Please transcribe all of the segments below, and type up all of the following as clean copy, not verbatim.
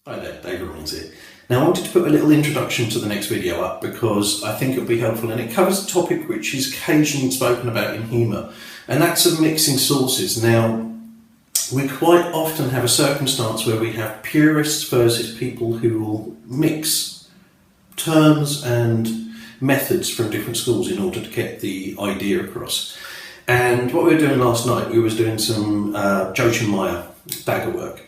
Hi there, David here. Now I wanted to put a little introduction to the next video up because I think it'll be helpful, and it covers a topic which is occasionally spoken about in humour, and that's of mixing sources. Now, we quite often have a circumstance where we have purists versus people who will mix terms and methods from different schools in order to get the idea across. And what we were doing last night, we was doing some Jochen dagger work.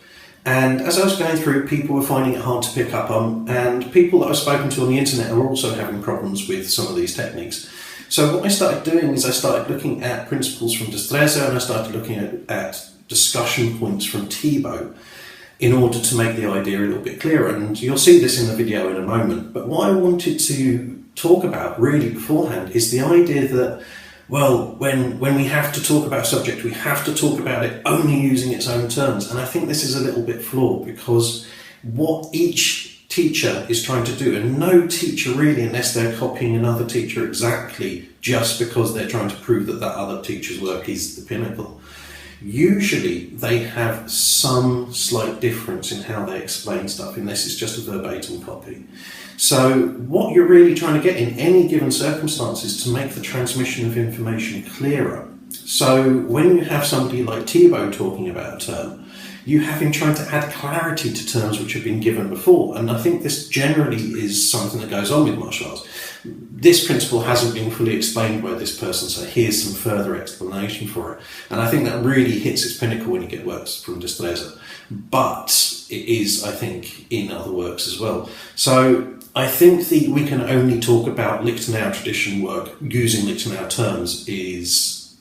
And as I was going through, people were finding it hard to pick up on, and people that I've spoken to on the internet are also having problems with some of these techniques. So what I started doing is I started looking at principles from Destreza, and I started looking at discussion points from Thibaut in order to make the idea a little bit clearer. And you'll see this in the video in a moment. But what I wanted to talk about really beforehand is the idea that, well, when we have to talk about a subject, we have to talk about it only using its own terms. And I think this is a little bit flawed, because what each teacher is trying to do, and no teacher really, unless they're copying another teacher exactly just because they're trying to prove that that other teacher's work is the pinnacle, usually they have some slight difference in how they explain stuff, unless it's just a verbatim copy. So what you're really trying to get in any given circumstance is to make the transmission of information clearer. So when you have somebody like Thibaut talking about a term, you have him trying to add clarity to terms which have been given before. And I think this generally is something that goes on with martial arts. This principle hasn't been fully explained by this person, so here's some further explanation for it. And I think that really hits its pinnacle when you get works from Destreza. But it is, I think, in other works as well. So I think we can only talk about Lichtenauer tradition work using Lichtenauer terms is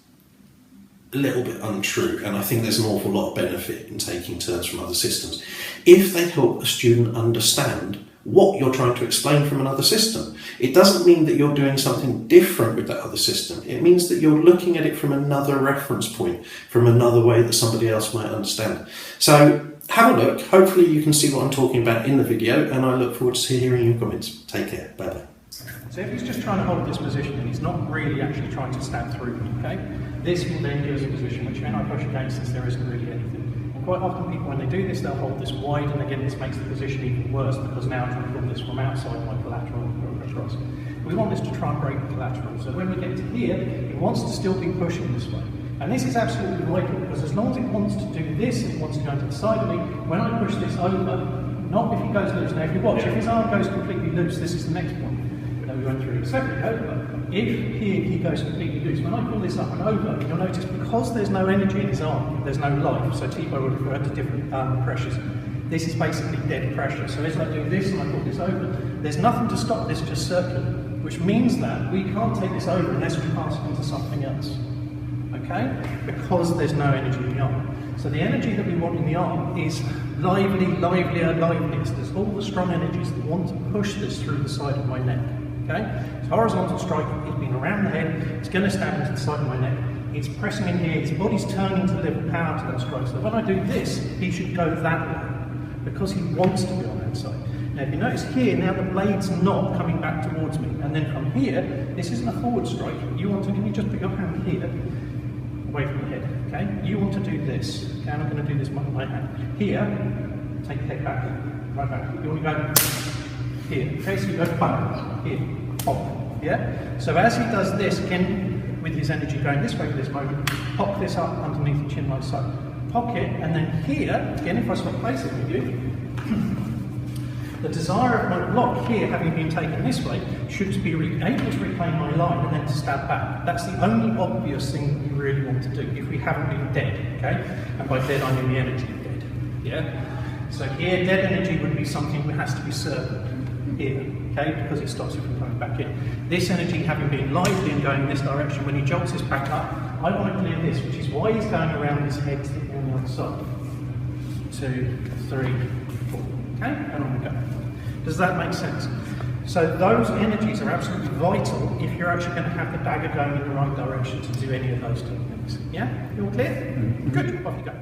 a little bit untrue, and I think there's an awful lot of benefit in taking terms from other systems if they help a student understand what you're trying to explain from another system. It doesn't mean that you're doing something different with that other system. It means that you're looking at it from another reference point, from another way that somebody else might understand. So have a look. Hopefully you can see what I'm talking about in the video, and I look forward to hearing your comments. Take care. Bye-bye. So if he's just trying to hold this position and he's not really actually trying to stab through, okay, this will then give us a position which when I push against this, there isn't really anything. And quite often people, when they do this, they'll hold this wide, and again this makes the position even worse, because now I'm trying to pull this from outside my collateral across. We want this to try and break the collateral. So when we get to here, it wants to still be pushing this way. And this is absolutely vital, because as long as it wants to do this, it wants to go to the side of me, when I push this over, not if he goes loose. Now if you watch, if his arm goes completely loose, this is the next point that we went through a second ago. If here he goes completely loose, when I pull this up and over, you'll notice because there's no energy in his arm, there's no life. So Thibaut would refer to different pressures. This is basically dead pressure. So as I do this and I pull this over, there's nothing to stop this just circling, which means that we can't take this over unless we pass it onto something else. Okay? Because there's no energy in the arm. So the energy that we want in the arm is lively, livelier, liveliest. There's all the strong energies that want to push this through the side of my neck. Okay? It's horizontal strike, it's been around the head, it's going to stab into the side of my neck. It's pressing in here, his body's turning to deliver power to that strike. So when I do this, he should go that way, because he wants to be on that side. Now if you notice here, now the blade's not coming back towards me. And then from here, this isn't a forward strike. You want to, can you just put your hand here, away from the head, okay? You want to do this, okay? And I'm going to do this with my hand. Here, take the head back, right back. You want to go here, okay? So you go back, here, pop, yeah? So as he does this, again, with his energy going this way for this moment, pop this up underneath the chin like so. Pocket, and then here, again, if I swap places with you, the desire of my block here, having been taken this way, should be able to reclaim my line and then to stab back. That's the only obvious thing that we really want to do if we haven't been dead, okay? And by dead, I mean the energy of dead, yeah? So here, dead energy would be something that has to be served here, okay? Because it stops it from coming back in. This energy, having been lively and going in this direction, when he jolts this back up, I want to clear this, which is why he's going around his head on the other side. 2, 3, 4. Okay, and on we go. Does that make sense? So those energies are absolutely vital if you're actually going to have the dagger going in the right direction to do any of those techniques. Yeah? You all clear? Good, off you go.